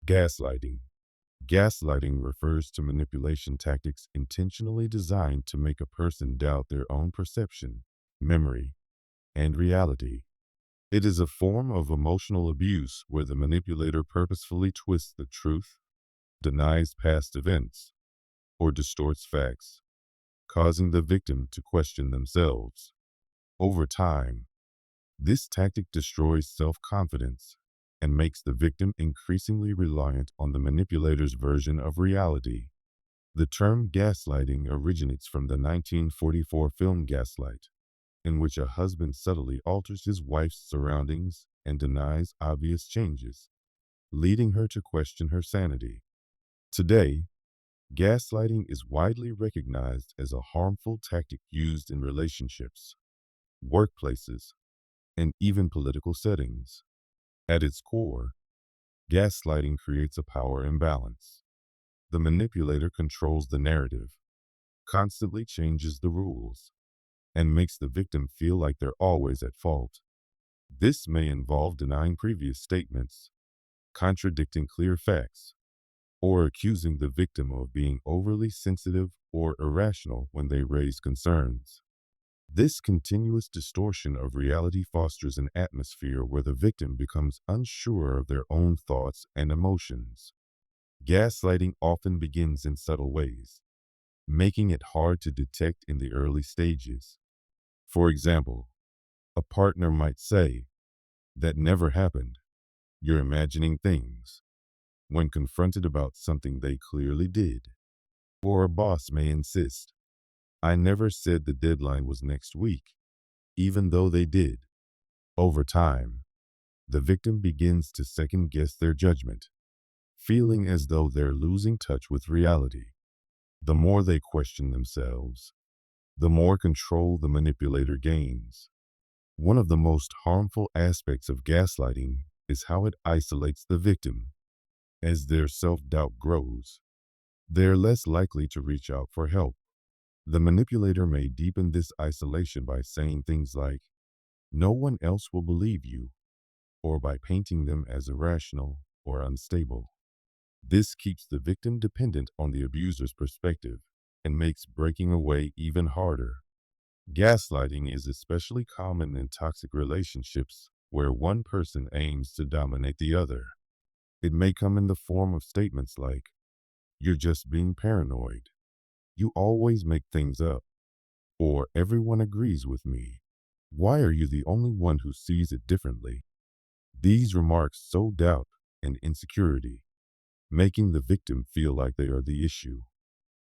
Gaslighting. Gaslighting refers to manipulation tactics intentionally designed to make a person doubt their own perception, memory, and reality. It is a form of emotional abuse where the manipulator purposefully twists the truth, denies past events, or distorts facts, causing the victim to question themselves. Over time, this tactic destroys self-confidence and makes the victim increasingly reliant on the manipulator's version of reality. The term gaslighting originates from the 1944 film Gaslight, in which a husband subtly alters his wife's surroundings and denies obvious changes, leading her to question her sanity. Today, gaslighting is widely recognized as a harmful tactic used in relationships, workplaces, and even political settings. At its core, gaslighting creates a power imbalance. The manipulator controls the narrative, constantly changes the rules, and makes the victim feel like they're always at fault. This may involve denying previous statements, contradicting clear facts, or accusing the victim of being overly sensitive or irrational when they raise concerns. This continuous distortion of reality fosters an atmosphere where the victim becomes unsure of their own thoughts and emotions. Gaslighting often begins in subtle ways, making it hard to detect in the early stages. For example, a partner might say, "That never happened. You're imagining things," when confronted about something they clearly did. Or a boss may insist, "I never said the deadline was next week," even though they did. Over time, the victim begins to second guess their judgment, feeling as though they're losing touch with reality. The more they question themselves, the more control the manipulator gains. One of the most harmful aspects of gaslighting is how it isolates the victim. As their self-doubt grows, they're less likely to reach out for help. The manipulator may deepen this isolation by saying things like, "No one else will believe you," or by painting them as irrational or unstable. This keeps the victim dependent on the abuser's perspective and makes breaking away even harder. Gaslighting is especially common in toxic relationships where one person aims to dominate the other. It may come in the form of statements like, "You're just being paranoid," "You always make things up," or "Everyone agrees with me. Why are you the only one who sees it differently?" These remarks sow doubt and insecurity, making the victim feel like they are the issue.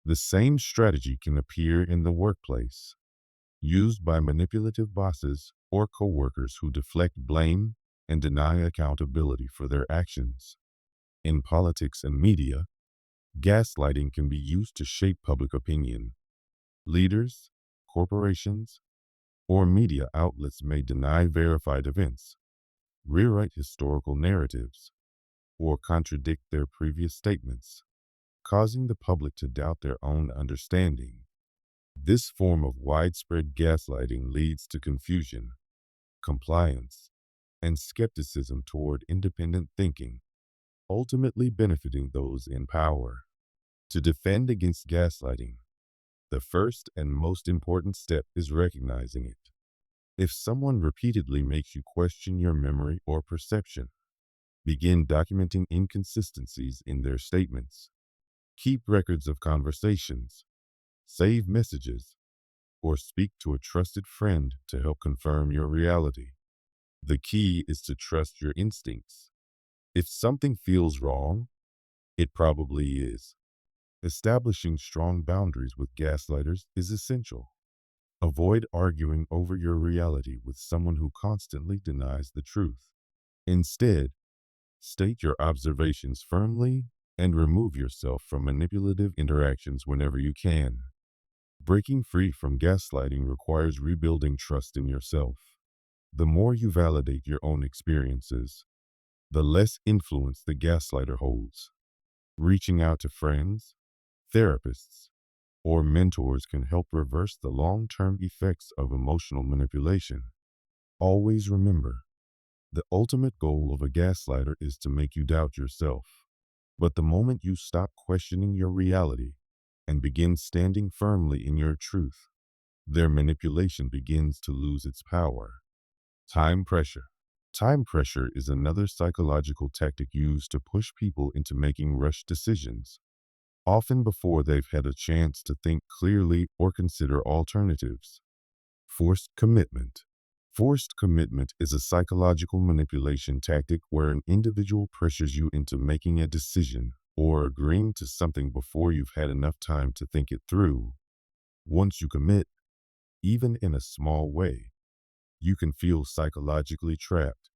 The same strategy can appear in the workplace, used by manipulative bosses or coworkers who deflect blame and deny accountability for their actions. In politics and media, gaslighting can be used to shape public opinion. Leaders, corporations, or media outlets may deny verified events, rewrite historical narratives, or contradict their previous statements, causing the public to doubt their own understanding. This form of widespread gaslighting leads to confusion, compliance, and skepticism toward independent thinking, ultimately benefiting those in power. To defend against gaslighting, the first and most important step is recognizing it. If someone repeatedly makes you question your memory or perception, begin documenting inconsistencies in their statements. Keep records of conversations, save messages, or speak to a trusted friend to help confirm your reality. The key is to trust your instincts. If something feels wrong, it probably is. Establishing strong boundaries with gaslighters is essential. Avoid arguing over your reality with someone who constantly denies the truth. Instead, state your observations firmly and remove yourself from manipulative interactions whenever you can. Breaking free from gaslighting requires rebuilding trust in yourself. The more you validate your own experiences, the less influence the gaslighter holds. Reaching out to friends, therapists, or mentors can help reverse the long-term effects of emotional manipulation. Always remember, the ultimate goal of a gaslighter is to make you doubt yourself. But the moment you stop questioning your reality and begin standing firmly in your truth, their manipulation begins to lose its power. Time pressure. Time pressure is another psychological tactic used to push people into making rushed decisions, often before they've had a chance to think clearly or consider alternatives. Forced commitment. Forced commitment is a psychological manipulation tactic where an individual pressures you into making a decision or agreeing to something before you've had enough time to think it through. Once you commit, even in a small way, you can feel psychologically trapped,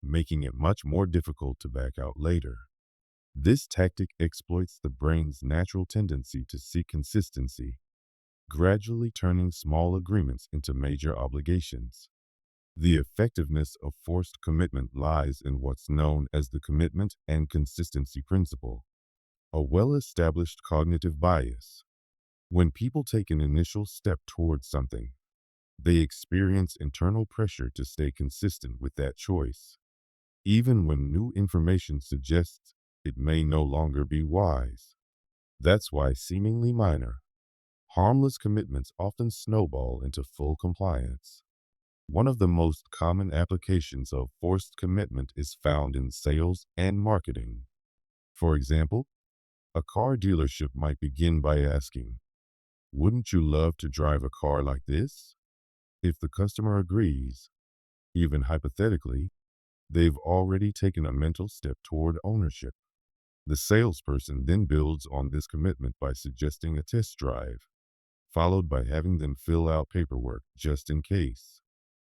making it much more difficult to back out later. This tactic exploits the brain's natural tendency to seek consistency, gradually turning small agreements into major obligations. The effectiveness of forced commitment lies in what's known as the commitment and consistency principle, a well-established cognitive bias. When people take an initial step towards something, they experience internal pressure to stay consistent with that choice, even when new information suggests it may no longer be wise. That's why seemingly minor, harmless commitments often snowball into full compliance. One of the most common applications of forced commitment is found in sales and marketing. For example, a car dealership might begin by asking, "Wouldn't you love to drive a car like this?" If the customer agrees, even hypothetically, they've already taken a mental step toward ownership. The salesperson then builds on this commitment by suggesting a test drive, followed by having them fill out paperwork just in case.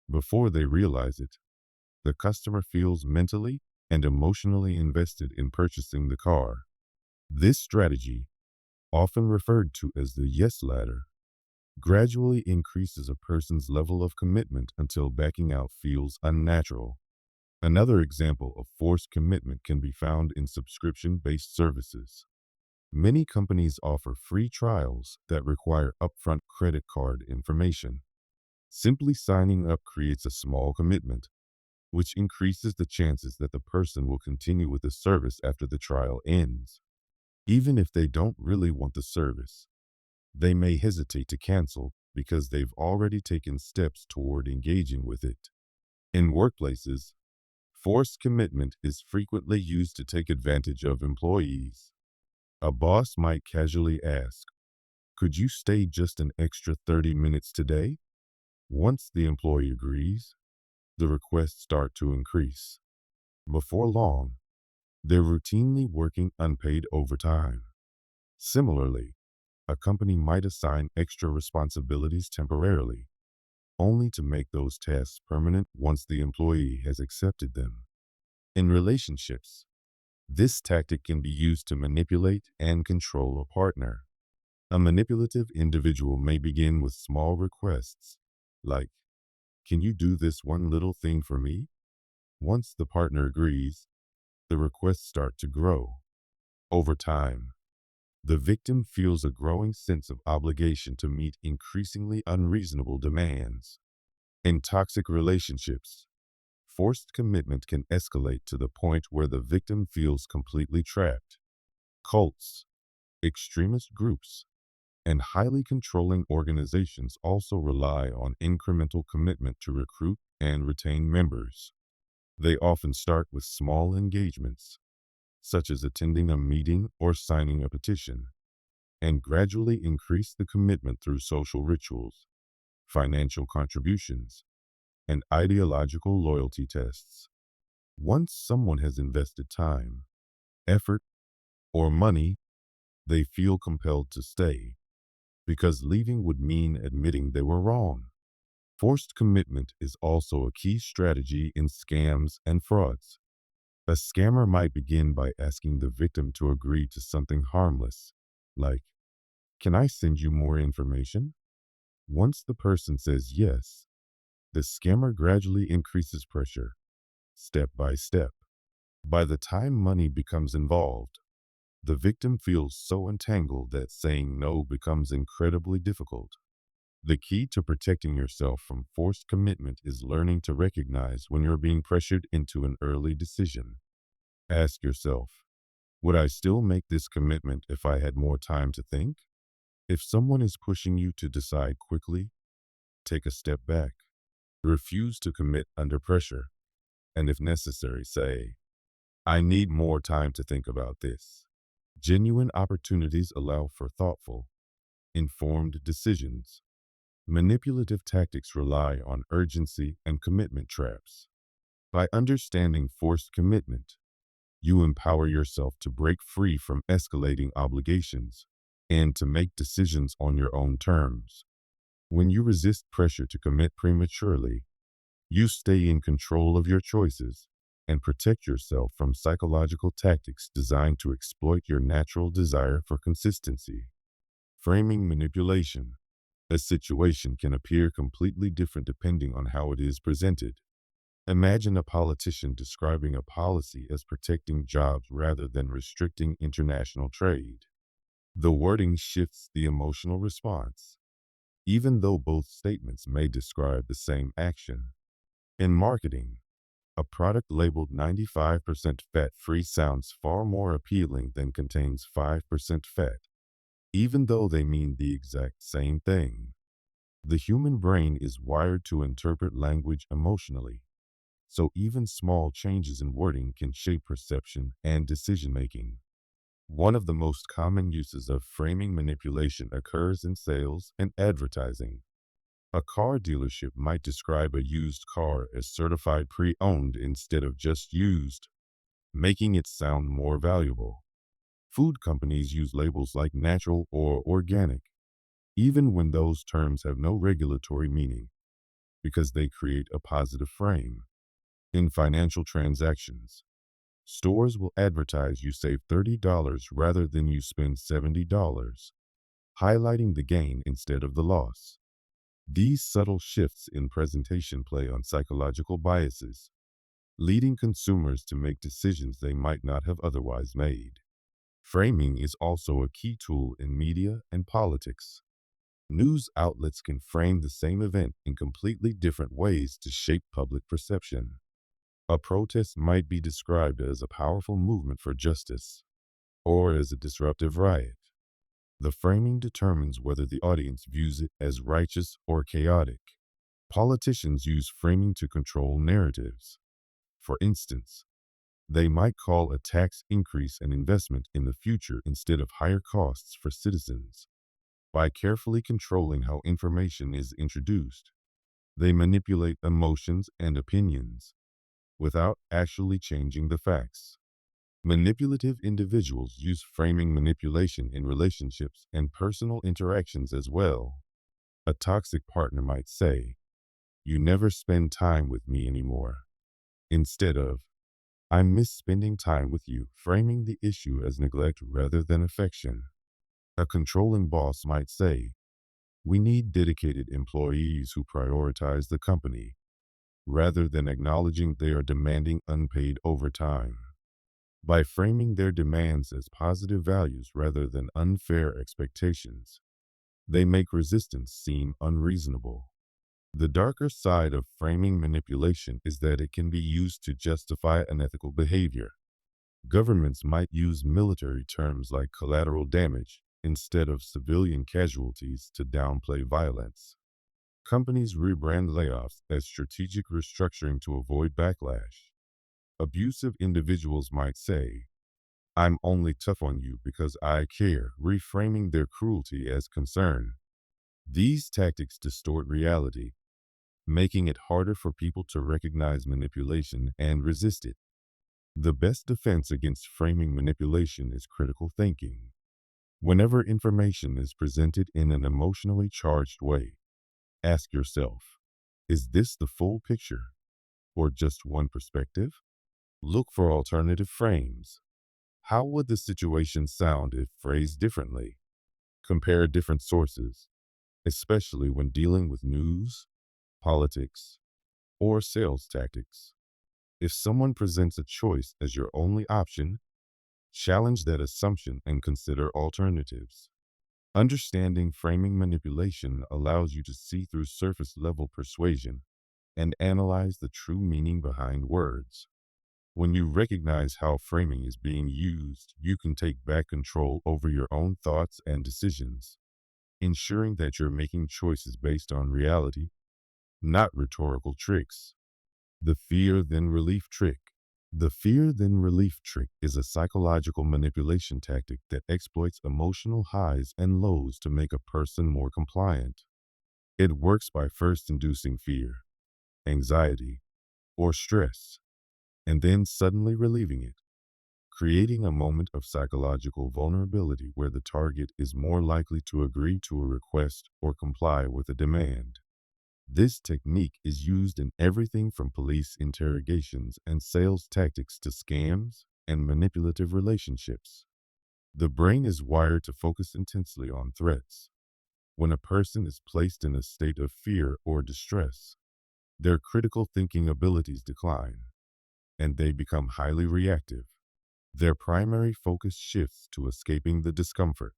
Before they realize it, the customer feels mentally and emotionally invested in purchasing the car. This strategy, often referred to as the yes ladder, gradually increases a person's level of commitment until backing out feels unnatural. Another example of forced commitment can be found in subscription-based services. Many companies offer free trials that require upfront credit card information. Simply signing up creates a small commitment, which increases the chances that the person will continue with the service after the trial ends. Even if they don't really want the service, they may hesitate to cancel because they've already taken steps toward engaging with it. In workplaces, forced commitment is frequently used to take advantage of employees. A boss might casually ask, "Could you stay just an extra 30 minutes today?" Once the employee agrees, the requests start to increase. Before long, they're routinely working unpaid overtime. Similarly, a company might assign extra responsibilities temporarily, only to make those tasks permanent once the employee has accepted them. In relationships, this tactic can be used to manipulate and control a partner. A manipulative individual may begin with small requests, like, "Can you do this one little thing for me?" Once the partner agrees, the requests start to grow. Over time, the victim feels a growing sense of obligation to meet increasingly unreasonable demands. In toxic relationships, forced commitment can escalate to the point where the victim feels completely trapped. Cults, extremist groups, and highly controlling organizations also rely on incremental commitment to recruit and retain members. They often start with small engagements, such as attending a meeting or signing a petition, and gradually increase the commitment through social rituals, financial contributions, and ideological loyalty tests. Once someone has invested time, effort, or money, they feel compelled to stay, because leaving would mean admitting they were wrong. Forced commitment is also a key strategy in scams and frauds. A scammer might begin by asking the victim to agree to something harmless, like, "Can I send you more information?" Once the person says yes, the scammer gradually increases pressure, step by step. By the time money becomes involved, the victim feels so entangled that saying no becomes incredibly difficult. The key to protecting yourself from forced commitment is learning to recognize when you're being pressured into an early decision. Ask yourself, Would I still make this commitment if I had more time to think? If someone is pushing you to decide quickly, take a step back. Refuse to commit under pressure. And if necessary, say, I need more time to think about this. Genuine opportunities allow for thoughtful, informed decisions. Manipulative tactics rely on urgency and commitment traps. By understanding forced commitment, you empower yourself to break free from escalating obligations and to make decisions on your own terms. When you resist pressure to commit prematurely, you stay in control of your choices and protect yourself from psychological tactics designed to exploit your natural desire for consistency. Framing manipulation. A situation can appear completely different depending on how it is presented. Imagine a politician describing a policy as protecting jobs rather than restricting international trade. The wording shifts the emotional response, even though both statements may describe the same action. In marketing, a product labeled 95% fat-free sounds far more appealing than contains 5% fat, even though they mean the exact same thing. The human brain is wired to interpret language emotionally, so even small changes in wording can shape perception and decision-making. One of the most common uses of framing manipulation occurs in sales and advertising. A car dealership might describe a used car as certified pre-owned instead of just used, making it sound more valuable. Food companies use labels like natural or organic, even when those terms have no regulatory meaning, because they create a positive frame. In financial transactions, stores will advertise you save $30 rather than you spend $70, highlighting the gain instead of the loss. These subtle shifts in presentation play on psychological biases, leading consumers to make decisions they might not have otherwise made. Framing is also a key tool in media and politics. News outlets can frame the same event in completely different ways to shape public perception. A protest might be described as a powerful movement for justice, or as a disruptive riot. The framing determines whether the audience views it as righteous or chaotic. Politicians use framing to control narratives. For instance, they might call a tax increase an investment in the future instead of higher costs for citizens. By carefully controlling how information is introduced, they manipulate emotions and opinions without actually changing the facts. Manipulative individuals use framing manipulation in relationships and personal interactions as well. A toxic partner might say, "You never spend time with me anymore," instead of, "I miss spending time with you," framing the issue as neglect rather than affection. A controlling boss might say, "We need dedicated employees who prioritize the company," rather than acknowledging they are demanding unpaid overtime. By framing their demands as positive values rather than unfair expectations, they make resistance seem unreasonable. The darker side of framing manipulation is that it can be used to justify unethical behavior. Governments might use military terms like collateral damage instead of civilian casualties to downplay violence. Companies rebrand layoffs as strategic restructuring to avoid backlash. Abusive individuals might say, "I'm only tough on you because I care," reframing their cruelty as concern. These tactics distort reality, making it harder for people to recognize manipulation and resist it. The best defense against framing manipulation is critical thinking. Whenever information is presented in an emotionally charged way, ask yourself, is this the full picture or just one perspective? Look for alternative frames. How would the situation sound if phrased differently? Compare different sources, especially when dealing with news, politics, or sales tactics. If someone presents a choice as your only option, challenge that assumption and consider alternatives. Understanding framing manipulation allows you to see through surface level persuasion and analyze the true meaning behind words. When you recognize how framing is being used, you can take back control over your own thoughts and decisions, ensuring that you're making choices based on reality, not rhetorical tricks. The fear then relief trick. The fear then relief trick is a psychological manipulation tactic that exploits emotional highs and lows to make a person more compliant. It works by first inducing fear, anxiety, or stress, and then suddenly relieving it, creating a moment of psychological vulnerability where the target is more likely to agree to a request or comply with a demand. This technique is used in everything from police interrogations and sales tactics to scams and manipulative relationships. The brain is wired to focus intensely on threats. When a person is placed in a state of fear or distress, their critical thinking abilities decline, and they become highly reactive. Their primary focus shifts to escaping the discomfort.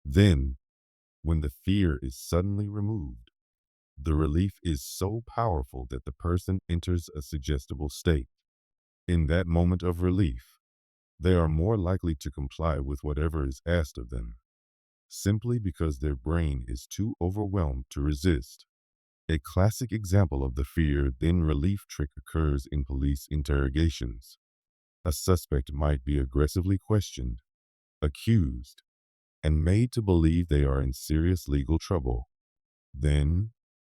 Then, when the fear is suddenly removed, the relief is so powerful that the person enters a suggestible state. In that moment of relief, they are more likely to comply with whatever is asked of them, simply because their brain is too overwhelmed to resist. A classic example of the fear then relief trick occurs in police interrogations. A suspect might be aggressively questioned, accused, and made to believe they are in serious legal trouble. Then,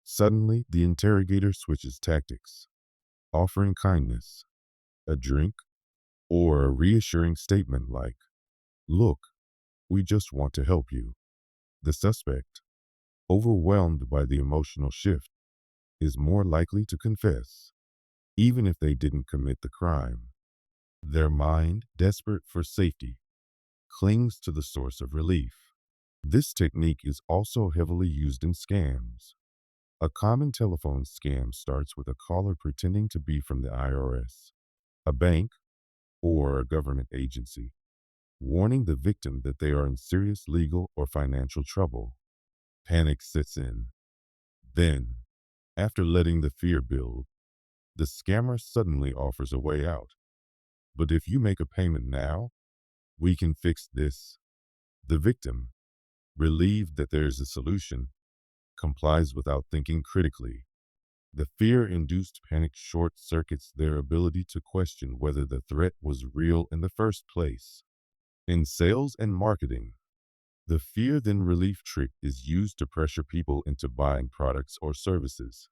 suddenly, the interrogator switches tactics, offering kindness, a drink, or a reassuring statement like, "Look, we just want to help you." The suspect, overwhelmed by the emotional shift, is more likely to confess, even if they didn't commit the crime. Their mind, desperate for safety, clings to the source of relief. This technique is also heavily used in scams. A common telephone scam starts with a caller pretending to be from the IRS, a bank, or a government agency, warning the victim that they are in serious legal or financial trouble. Panic sets in. Then, after letting the fear build, the scammer suddenly offers a way out. "But if you make a payment now, we can fix this." The victim, relieved that there is a solution, complies without thinking critically. The fear-induced panic short-circuits their ability to question whether the threat was real in the first place. In sales and marketing, the fear then relief trick is used to pressure people into buying products or services.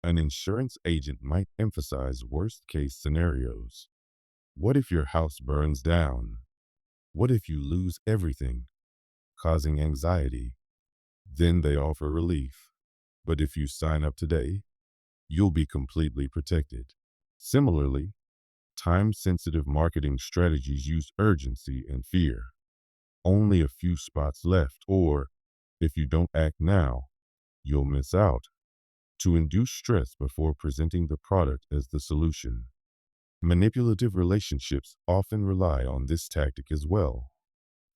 An insurance agent might emphasize worst-case scenarios. What if your house burns down? What if you lose everything, causing anxiety? Then they offer relief. But if you sign up today, you'll be completely protected. Similarly, time-sensitive marketing strategies use urgency and fear. Only a few spots left, or if you don't act now, you'll miss out, to induce stress before presenting the product as the solution. Manipulative relationships often rely on this tactic as well.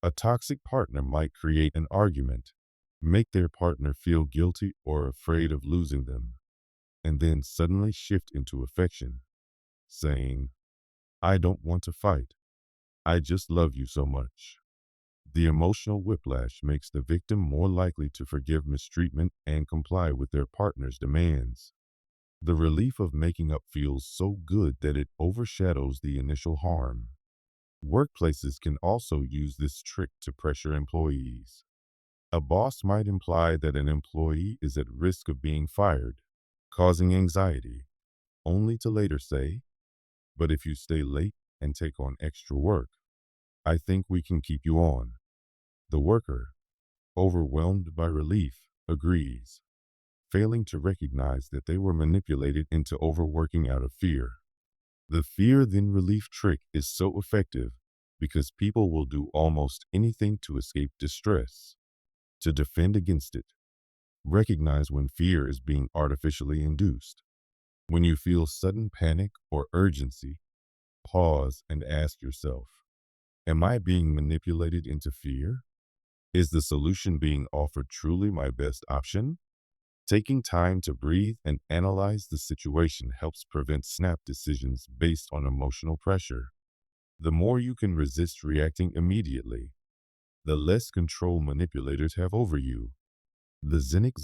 A toxic partner might create an argument, make their partner feel guilty or afraid of losing them, and then suddenly shift into affection, saying, "I don't want to fight. I just love you so much." The emotional whiplash makes the victim more likely to forgive mistreatment and comply with their partner's demands. The relief of making up feels so good that it overshadows the initial harm. Workplaces can also use this trick to pressure employees. A boss might imply that an employee is at risk of being fired, causing anxiety, only to later say, "But if you stay late and take on extra work, I think we can keep you on." The worker, overwhelmed by relief, agrees, failing to recognize that they were manipulated into overworking out of fear. The fear then relief trick is so effective because people will do almost anything to escape distress, to defend against it. Recognize when fear is being artificially induced. When you feel sudden panic or urgency, pause and ask yourself, am I being manipulated into fear? Is the solution being offered truly my best option? Taking time to breathe and analyze the situation helps prevent snap decisions based on emotional pressure. The more you can resist reacting immediately, the less control manipulators have over you. The Zynic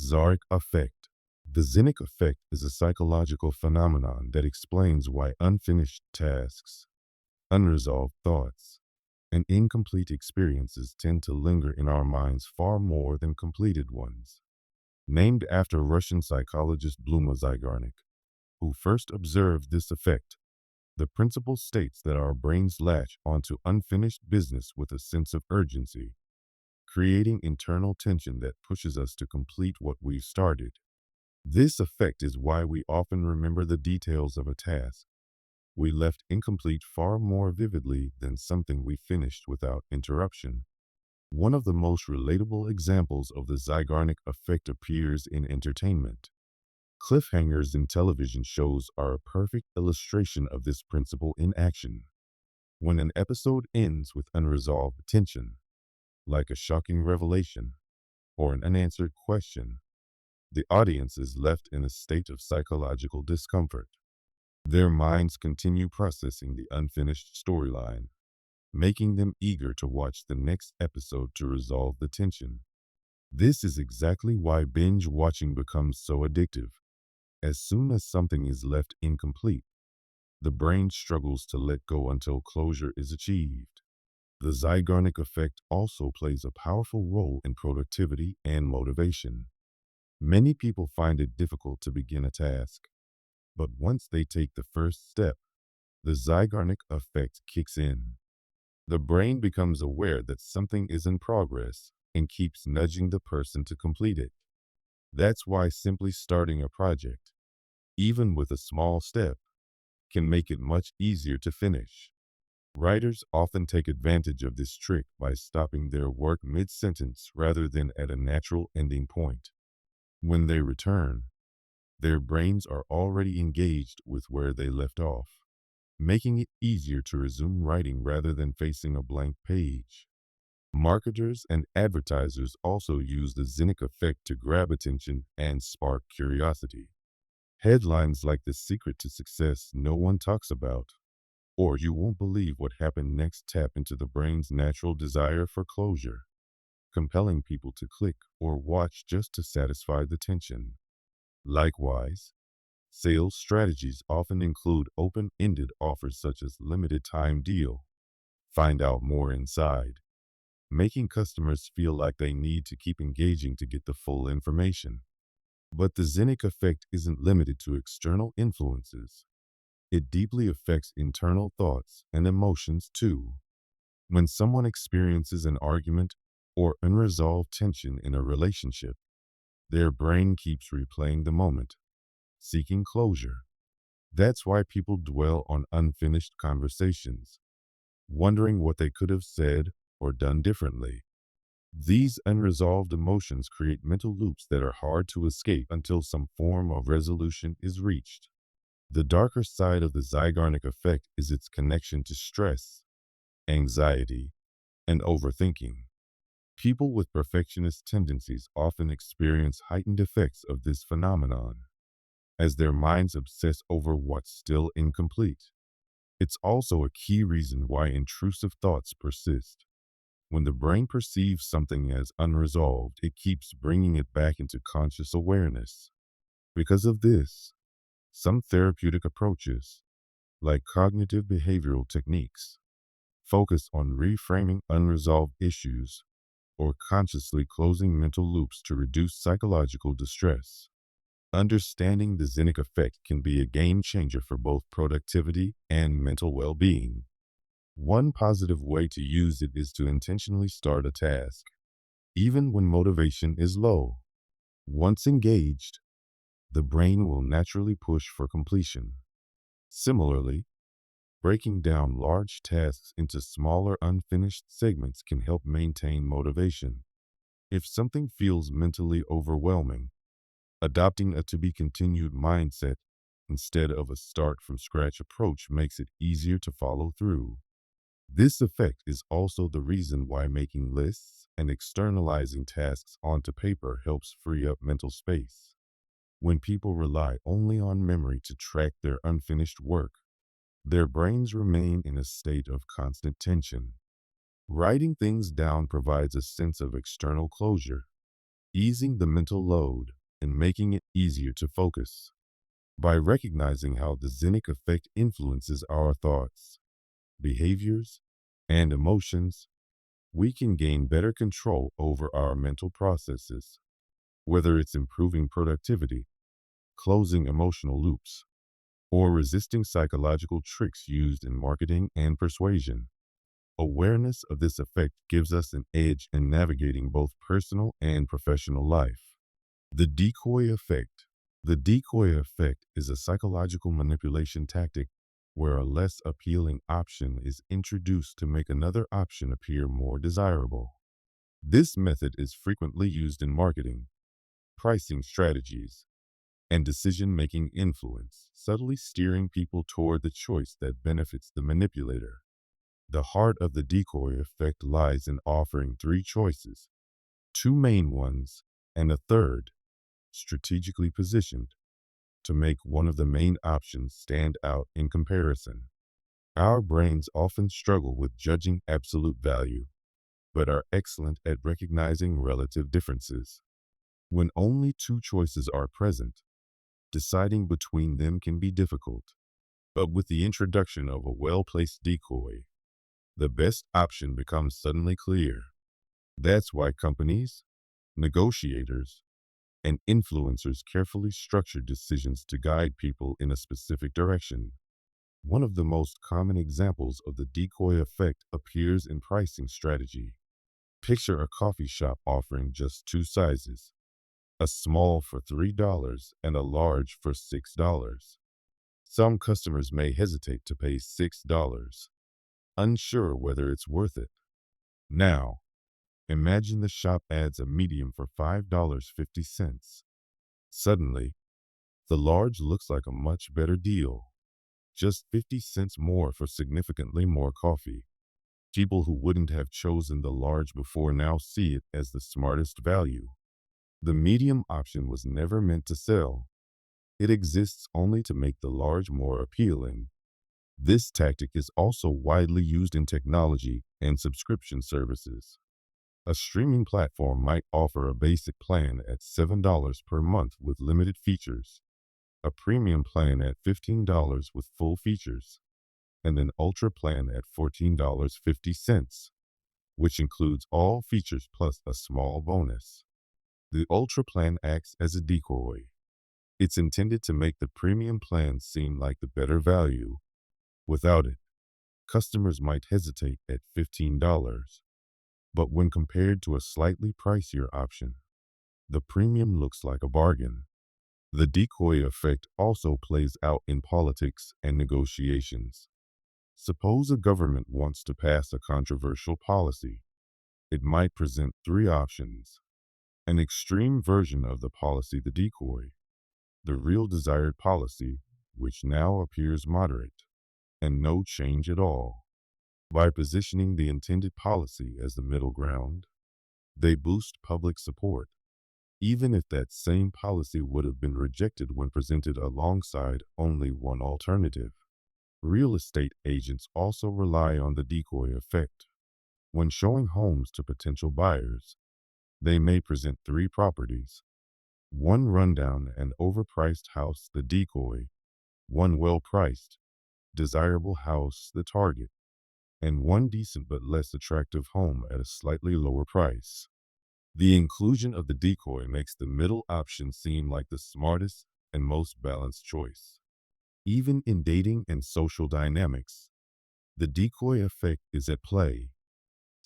effect. The Zynic effect is a psychological phenomenon that explains why unfinished tasks, unresolved thoughts, and incomplete experiences tend to linger in our minds far more than completed ones. Named after Russian psychologist Zeigarnik, who first observed this effect, the principle states that our brains latch onto unfinished business with a sense of urgency, creating internal tension that pushes us to complete what we've started. This effect is why we often remember the details of a task we left incomplete far more vividly than something we finished without interruption. One of the most relatable examples of the Zeigarnik effect appears in entertainment. Cliffhangers in television shows are a perfect illustration of this principle in action. When an episode ends with unresolved tension, like a shocking revelation or an unanswered question, the audience is left in a state of psychological discomfort. Their minds continue processing the unfinished storyline, making them eager to watch the next episode to resolve the tension. This is exactly why binge watching becomes so addictive. As soon as something is left incomplete, the brain struggles to let go until closure is achieved. The Zeigarnik effect also plays a powerful role in productivity and motivation. Many people find it difficult to begin a task, but once they take the first step, the Zeigarnik effect kicks in. The brain becomes aware that something is in progress and keeps nudging the person to complete it. That's why simply starting a project, even with a small step, can make it much easier to finish. Writers often take advantage of this trick by stopping their work mid-sentence rather than at a natural ending point. When they return, their brains are already engaged with where they left off, making it easier to resume writing rather than facing a blank page. Marketers and advertisers also use the Zynic effect to grab attention and spark curiosity. Headlines like "The Secret to Success No One Talks About" or "You Won't Believe What Happened Next" tap into the brain's natural desire for closure, compelling people to click or watch just to satisfy the tension. Likewise, sales strategies often include open-ended offers such as "limited time deal, find out more inside," making customers feel like they need to keep engaging to get the full information. But the Zynic effect isn't limited to external influences. It deeply affects internal thoughts and emotions too. When someone experiences an argument or unresolved tension in a relationship, their brain keeps replaying the moment, seeking closure. That's why people dwell on unfinished conversations, wondering what they could have said or done differently. These unresolved emotions create mental loops that are hard to escape until some form of resolution is reached. The darker side of the Zeigarnik effect is its connection to stress, anxiety, and overthinking. People with perfectionist tendencies often experience heightened effects of this phenomenon, as their minds obsess over what's still incomplete. It's also a key reason why intrusive thoughts persist. When the brain perceives something as unresolved, it keeps bringing it back into conscious awareness. Because of this, some therapeutic approaches, like cognitive behavioral techniques, focus on reframing unresolved issues or consciously closing mental loops to reduce psychological distress. Understanding the Zynic effect can be a game changer for both productivity and mental well-being. One positive way to use it is to intentionally start a task, even when motivation is low. Once engaged, the brain will naturally push for completion. Similarly, breaking down large tasks into smaller unfinished segments can help maintain motivation. If something feels mentally overwhelming, adopting a to-be-continued mindset instead of a start-from-scratch approach makes it easier to follow through. This effect is also the reason why making lists and externalizing tasks onto paper helps free up mental space. When people rely only on memory to track their unfinished work, their brains remain in a state of constant tension. Writing things down provides a sense of external closure, easing the mental load and making it easier to focus. By recognizing how the Zynic effect influences our thoughts, behaviors, and emotions, we can gain better control over our mental processes, whether it's improving productivity, closing emotional loops, or resisting psychological tricks used in marketing and persuasion. Awareness of this effect gives us an edge in navigating both personal and professional life. The decoy effect. The decoy effect is a psychological manipulation tactic where a less appealing option is introduced to make another option appear more desirable. This method is frequently used in marketing, pricing strategies, and decision-making influence, subtly steering people toward the choice that benefits the manipulator. The heart of the decoy effect lies in offering three choices, two main ones, and a third, strategically positioned, to make one of the main options stand out in comparison. Our brains often struggle with judging absolute value, but are excellent at recognizing relative differences. When only two choices are present, deciding between them can be difficult. But with the introduction of a well-placed decoy, the best option becomes suddenly clear. That's why companies, negotiators, and influencers carefully structure decisions to guide people in a specific direction. One of the most common examples of the decoy effect appears in pricing strategy. Picture a coffee shop offering just two sizes, a small for $3 and a large for $6. Some customers may hesitate to pay $6, unsure whether it's worth it. Now, imagine the shop adds a medium for $5.50. Suddenly, the large looks like a much better deal. Just 50 cents more for significantly more coffee. People who wouldn't have chosen the large before now see it as the smartest value. The medium option was never meant to sell. It exists only to make the large more appealing. This tactic is also widely used in technology and subscription services. A streaming platform might offer a basic plan at $7 per month with limited features, a premium plan at $15 with full features, and an ultra plan at $14.50, which includes all features plus a small bonus. The ultra plan acts as a decoy. It's intended to make the premium plan seem like the better value. Without it, customers might hesitate at $15, but when compared to a slightly pricier option, the premium looks like a bargain. The decoy effect also plays out in politics and negotiations. Suppose a government wants to pass a controversial policy. It might present three options: an extreme version of the policy, the decoy; the real desired policy, which now appears moderate; and no change at all. By positioning the intended policy as the middle ground, they boost public support, even if that same policy would have been rejected when presented alongside only one alternative. Real estate agents also rely on the decoy effect. When showing homes to potential buyers, they may present three properties: one rundown and overpriced house, the decoy; one well-priced, desirable house, the target; and one decent but less attractive home at a slightly lower price. The inclusion of the decoy makes the middle option seem like the smartest and most balanced choice. Even in dating and social dynamics, the decoy effect is at play.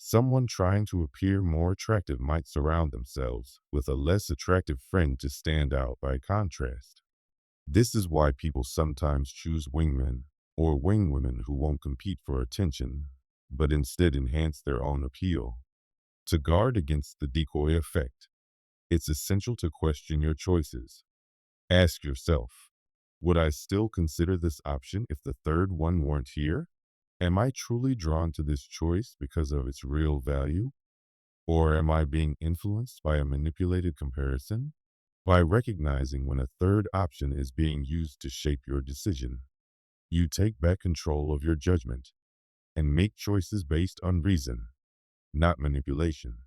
Someone trying to appear more attractive might surround themselves with a less attractive friend to stand out by contrast. This is why people sometimes choose wingmen or wingwomen who won't compete for attention, but instead enhance their own appeal. To guard against the decoy effect, it's essential to question your choices. Ask yourself, would I still consider this option if the third one weren't here? Am I truly drawn to this choice because of its real value? Or am I being influenced by a manipulated comparison? By recognizing when a third option is being used to shape your decision, you take back control of your judgment and make choices based on reason, not manipulation.